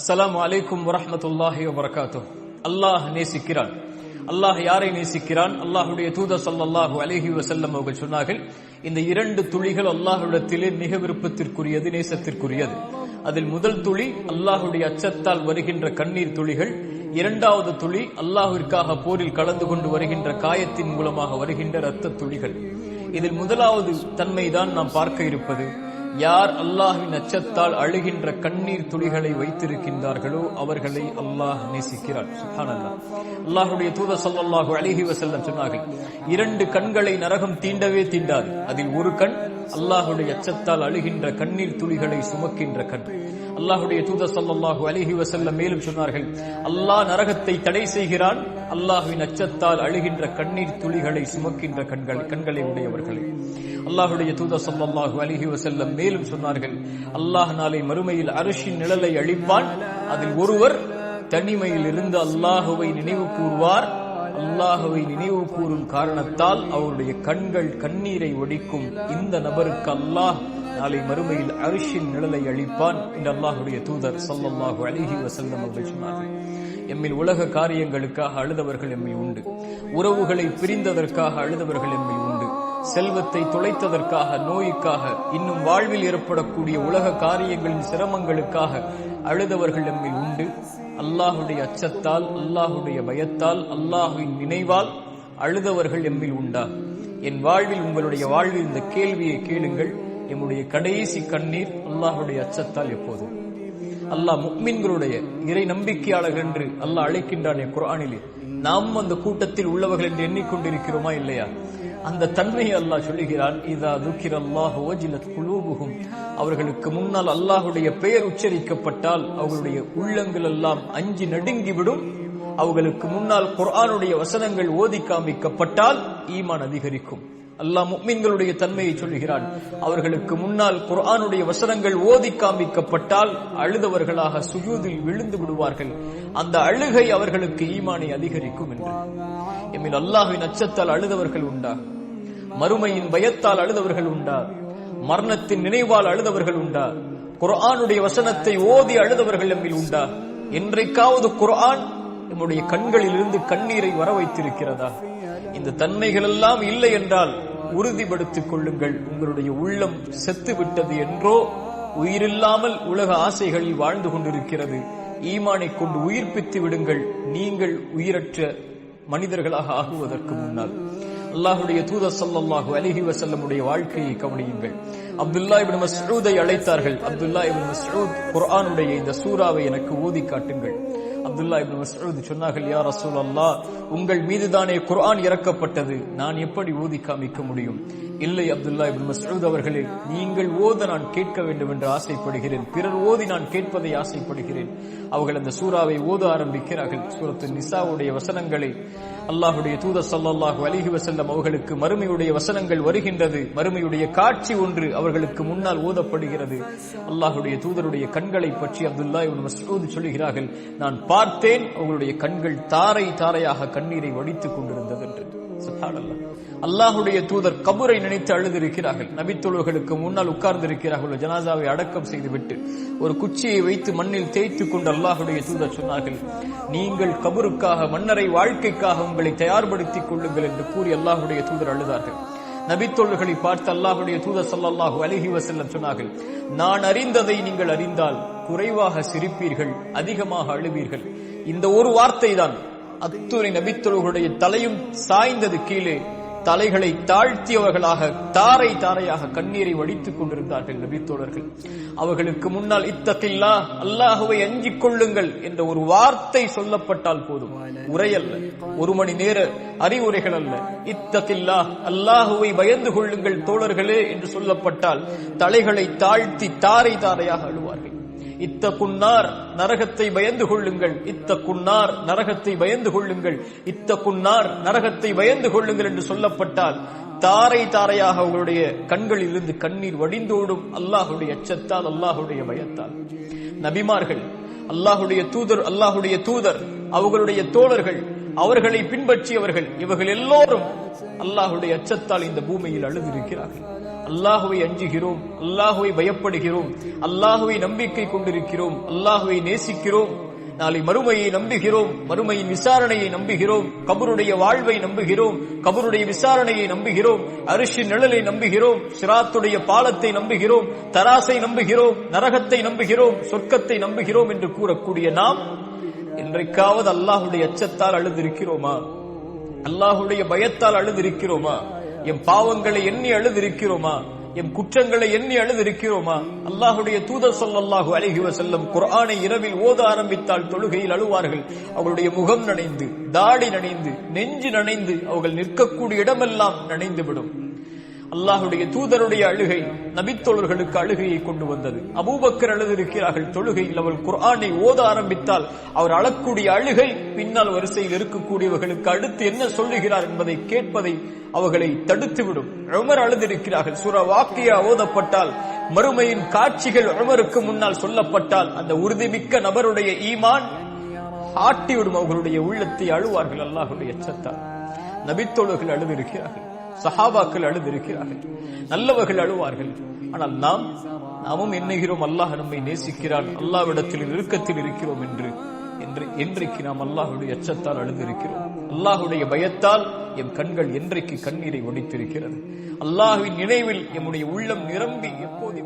அஸ்ஸலாமு அலைக்கும் வரஹ்மத்துல்லாஹி வபரகாத்துஹு. அல்லாஹ் நேசிக்கிறான். அல்லாஹ் யாரை நேசிக்கிறான்? அல்லாஹ்வுடைய தூதர் ஸல்லல்லாஹு அலைஹி வஸல்லம் அவர்கள் சொன்னார்கள், இந்த இரண்டு துளிகள் அல்லாஹ்விடத்திலே மிக விருப்பத்திற்குரியது, நேசத்திற்குரியது. அதில் முதல் துளி அல்லாஹ்வுடைய அச்சத்தால் வருகின்ற கண்ணீர் துளிகள், இரண்டாவது துளி அல்லாஹ்விற்காக போரில் கலந்து கொண்டு வருகின்ற காயத்தின் மூலமாக வருகின்ற இரத்த துளிகள். இதில் முதலாவது தன்மைதான் நாம் பார்க்க இருப்பது. யார் அல்லாஹ்வின் அச்சத்தால் அழுகின்ற கண்ணீர் துளிகளை வைத்திருக்கின்றார்களோ அவர்களை அல்லாஹ் நேசிக்கிறார். சுப்ஹானல்லாஹ். அல்லாஹ்வுடைய தூதர் ஸல்லல்லாஹு அலைஹி வஸல்லம் சொன்னார்கள், இரண்டு கண்களை நரகம் தீண்டவே தீண்டாது. அதில் ஒரு கண் அல்லாஹ்வுடைய அச்சத்தால் அழுகின்ற கண்ணீர் துளிகளை சுமக்கின்ற கண். அல்லாஹ்வுடைய தூதர் ஸல்லல்லாஹு அலைஹி வஸல்லம் மேலும் சொன்னார்கள், அல்லாஹ் நரகத்தை தடை செய்கிறான் அல்லாஹ்வின் அச்சத்தால் அழுகின்ற கண்ணீர் துளிகளை சுமக்கின்ற கண்களை உடையவர்களே. அல்லாஹ்வுடைய தூதர் ஸல்லல்லாஹு அலைஹி வஸல்லம் மேலும் சொன்னார்கள், அல்லாஹ் நாளை மறுமையில் அர்ஷின் நிழலை அளிப்பான். அதில் ஒருவர் தனிமையில் இருந்து அல்லாஹுவை நினைவு கூறுவார். அல்லாஹுவை நினைவு கூறும் காரணத்தால் அவருடைய கண்கள் கண்ணீரை ஒடிக்கும். இந்த நபருக்கு அல்லாஹ் நாளை மறுமையில் அர்ஷின் நிழலை அளிப்பான் என்று அல்லாஹ்வுடைய தூதர் ஸல்லல்லாஹு அலைஹி வஸல்லம் அவர்கள் சொன்னார்கள். எம்மில் உலக காரியங்களுக்காக அழுதவர்கள் எம்மில் உண்டு. உறவுகளை பிரிந்ததற்காக அழுதவர்கள் எம்மில் உண்டு. செல்வத்தை தொலைத்ததற்காக, நோய்க்காக, இன்னும் வாழ்வில் ஏற்படக்கூடிய உலக காரியங்களின் சிரமங்களுக்காக அழுதவர்கள் எம்மில் உண்டு. அல்லாஹுடைய அச்சத்தால், அல்லாஹுடைய பயத்தால், அல்லாஹுவின் நினைவால் அழுதவர்கள் எம்மில் உண்டா? என் வாழ்வில், உங்களுடைய வாழ்வில் இந்த கேள்வியை கேளுங்கள். எம்முடைய கடைசி கண்ணீர் அல்லாஹுடைய அச்சத்தால் எப்போது? அல்லாஹ் முஃமின்களுடைய இறை நம்பிக்கையாளர்கள் என்று அல்லாஹ் அழைக்கின்றானே குர்ஆனிலே, நாம் அந்த கூட்டத்தில் உள்ளவர்கள் என்று எண்ணிக்கொண்டிருக்கிறோமா இல்லையா? அந்த தன்மையை அல்லாஹ் சொல்லுகிறான், இதா துக்கிரல்லாஹு வஜிலத் குலூபுஹும். அவர்களுக்கு முன்னால் அல்லாஹுடைய பெயர் உச்சரிக்கப்பட்டால் அவர்களுடைய உள்ளங்கள் எல்லாம் அஞ்சி நடுங்கிவிடும். அவர்களுக்கு முன்னால் குர்ஆனுடைய வசனங்கள் ஓதி காமிக்கப்பட்டால் ஈமான் அதிகரிக்கும். அல்லாஹ் முஃமின்களுடைய தன்மையை சொல்லுகிறான், அவர்களுக்கு முன்னால் குர்ஆனுடைய வசனங்கள் ஓதி காமிக்கப்பட்டால் அழுதவர்களாக சுஜூதில் விழுந்து விடுவார்கள். அந்த அழுகை அவர்களுக்கு ஈமானை அதிகரிக்கும் என்று. எம்மில் அல்லாஹ்வின் அச்சத்தால் அழுதவர்கள் உண்டா? மறுமையின் பயத்தால் அழுதவர்கள் உண்டா? மரணத்தின் நினைவால் அழுதவர்கள் உண்டா? குர்ஆனுடைய வசனத்தை ஓதி அழுதவர்கள் எம்மில் உண்டா? என்றைக்காவது குர்ஆன் நம்முடைய கண்களில் இருந்து கண்ணீரை வர வைத்திருக்கிறதா? இந்த தன்மைகள் எல்லாம் இல்லை என்றால் உறுதிப்படுத்திக் கொள்ளுங்கள், உங்களுடைய உள்ளம் செத்து விட்டது என்றோ, உயிரில்லாமல் உலக ஆசைகளில் வாழ்ந்து கொண்டிருக்கிறது. ஈமானை கொண்டு உயிர்ப்பித்து விடுங்கள், நீங்கள் உயிரற்ற மனிதர்களாக ஆகுவதற்கு முன்னால். அல்லாஹ்வுடைய தூதர் ஸல்லல்லாஹு அலைஹி வஸல்லமுடைய வாழ்க்கையை கவனியுங்கள். அப்துல்லாஹ் இப்னு மஸ்ஊதை அழைத்தார்கள். அப்துல்லாஹ் இப்னு மஸ்ஊத், குர்ஆனுடைய இந்த சூராவை எனக்கு ஓதி காட்டுங்கள். அப்துல்லாஹ் இப்னு மஸ்ஊத் சொன்னார்கள், யா ரசூலல்லாஹ், உங்கள் மீதுதானே குர்ஆன் இறக்கப்பட்டது, நான் எப்படி ஓதி காமிக்க முடியும்? இல்லை அப்துல்லாஹ் இப்னு மஸ்ஊத் அவர்களே, நீங்கள் ஓத நான் கேட்க வேண்டும் என்று ஆசைப்படுகிறேன். பிறர் ஓதி நான் கேட்பதை ஆசைப்படுகிறேன். அவர்கள் அந்த சூராவை ஓத ஆரம்பிக்கிறார்கள். சூரத்து நிசாவுடைய வசனங்களை அல்லாஹ்வுடைய தூதர் ஸல்லல்லாஹு அலைஹி வஸல்லம் அவர்களுக்கு மறுமையுடைய வசனங்கள் வருகின்றது. மறுமையுடைய காட்சி ஒன்று அவர்களுக்கு முன்னால் ஓதப்படுகிறது. அல்லாஹ்வுடைய தூதருடைய கண்களை பற்றி அப்துல்லாஹ் இப்னு மஸ்ஊத் சொல்கிறார்கள், நான் பார்த்தேன் அவர்களுடைய கண்கள் தாரை தாரையாக கண்ணீரை வடித்துக் கொண்டிருந்தது என்று. சுப்ஹானல்லாஹ். அல்லாஹ்வுடைய தூதர் கபரை நினைத்து அழுதிருக்கிறார்கள். நபித்தோழர்களுக்கு முன்னால் உட்கார்ந்திருக்கிறார்கள். ஜனாசாவை அடக்கம் செய்துவிட்டு ஒரு குச்சியை வைத்து மண்ணில் தேய்த்துக் கொண்டு அல்லாஹ்வுடைய தூதர் சொன்னார்கள், நீங்கள் கபருக்காக, மன்னரை வாழ்க்கைக்காக உங்களை தயார்படுத்திக் கொள்ளுங்கள் என்று கூறி அல்லாஹ்வுடைய தூதர் அழுதார்கள். நபித்தோழர்களை பார்த்து அல்லாஹ்வுடைய தூதர் ஸல்லல்லாஹு அலைஹி வஸல்லம் சொன்னார்கள், நான் அறிந்ததை நீங்கள் அறிந்தால் குறைவாக சிரிப்பீர்கள், அதிகமாக அழுவீர்கள். இந்த ஒரு வார்த்தை தான் அத்துணை நபித்தோழர்களுடைய தலையும் சாய்ந்தது கீழே. தலைகளை தாழ்த்தியவர்களாக தாரை தாரையாக கண்ணீரை வடித்துக் கொண்டிருந்தார்கள் நபித்தோழர்கள். அவர்களுக்கு முன்னால் இத்தகில்லா, அல்லாஹுவை அஞ்சிக் கொள்ளுங்கள் என்ற ஒரு வார்த்தை சொல்லப்பட்டால் போதும். உரையல்ல, ஒரு மணி நேர அறிவுரைகள் அல்ல. இத்தகில்லா, அல்லாஹுவை பயந்து கொள்ளுங்கள் தோழர்களே என்று சொல்லப்பட்டால் தலைகளை தாழ்த்தி தாரை தாரையாக அழுவார்கள். இத்தகுன்னார், நரகத்தை பயந்து கொள்ளுங்கள், இத்தகுன்னார், நரகத்தை பயந்து கொள்ளுங்கள், இத்தகுன்னார், நரகத்தை பயந்து கொள்ளுங்கள் என்று சொல்லப்பட்டால் தாரை தாரையாக அவர்களுடைய கண்களில் இருந்து கண்ணீர் வடிந்தோடும். அல்லாஹுடைய அச்சத்தால், அல்லாஹுடைய பயத்தால். நபிமார்கள், அல்லாஹுடைய தூதர், அல்லாஹுடைய தூதர், அவர்களுடைய தோழர்கள், அவர்களை பின்பற்றியவர்கள், இவர்கள் எல்லோரும் அல்லாஹுடைய அச்சத்தால் இந்த பூமியில் அழுதிருக்கிறார்கள். அல்லாஹுவை அஞ்சுகிறோம், அல்லாஹுவை பயப்படுகிறோம், அல்லாஹுவை நம்பிக்கை கொண்டிருக்கிறோம், அல்லாஹுவை நேசிக்கிறோம், நாளை மறுமையை நம்புகிறோம், மறுமையின் விசாரணையை நம்புகிறோம், கபருடைய வாழ்வை நம்புகிறோம், கபருடைய விசாரணையை நம்புகிறோம், அரிசின் நிழலை நம்புகிறோம், சிராத்துடைய பாலத்தை நம்புகிறோம், தராசை நம்புகிறோம், நரகத்தை நம்புகிறோம், சொர்க்கத்தை நம்புகிறோம் என்று கூறக்கூடிய நாம் என்றைக்காவது அல்லாஹுடைய அச்சத்தால் அழுதிருக்கிறோமா? அல்லாஹுடைய பயத்தால் அழுதிருக்கிறோமா? எம் பாவங்களை எண்ணி அழுதிருக்கிறோமா? எம் குற்றங்களை எண்ணி அழுதிருக்கிறோமா? அல்லாஹுடைய தூதர் ஸல்லல்லாஹு அலைஹி வஸல்லம் குர்ஆனை இரவில் ஓத ஆரம்பித்தால் தொழுகையில் அழுவார்கள். அவர்களுடைய முகம் நனைந்து, தாடி நனைந்து, நெஞ்சு நனைந்து, அவர்கள் நிற்கக்கூடிய இடமெல்லாம் நனைந்துவிடும். அல்லாஹுடைய தூதருடைய அழுகை நபித்தோழர்களுக்கு அழுகையை கொண்டு வந்தது. அபூபக்கர் அழுதிருக்கிறார்கள் தொழுகையில். அவள் குர்ஆனை ஓத ஆரம்பித்தால் அவர் அழக்கூடிய அழுகை பின்னால் வரிசையில் இருக்கக்கூடியவர்களுக்கு அடுத்து என்ன சொல்லுகிறார் என்பதை கேட்பதை அவர்களை தடுத்துவிடும். உமர் அழுதிருக்கிறார்கள். சூரா வாக்கியா ஓதப்பட்டால், மறுமையின் காட்சிகள் உமருக்கு முன்னால் சொல்லப்பட்டால் அந்த உறுதிமிக்க நபருடைய ஈமான் ஆட்டிவிடும். அவர்களுடைய உள்ளத்தை அழுவார்கள் அல்லாஹுடைய அச்சத்தால். நபித்தோழர்கள் அழுதிருக்கிறார்கள், சஹாபாக்கள் அழுதிருக்கிறார்கள், நல்லவர்கள் அழுவார்கள். ஆனால் நாமும் எண்ணுகிறோம் அல்லாஹ் நம்மை நேசிக்கிறான், அல்லாஹ்விடத்தில் இறுக்கத்தில் இருக்கிறோம் என்று. என்றைக்கு நாம் அல்லாஹுடைய அச்சத்தால் அழுதிருக்கிறோம்? அல்லாஹுடைய பயத்தால் எம் கண்கள் என்றைக்கு கண்ணீரை ஒடித்திருக்கிறது? அல்லாஹ்வின் நினைவில் எம்முடைய உள்ளம் நிரம்பி எப்போது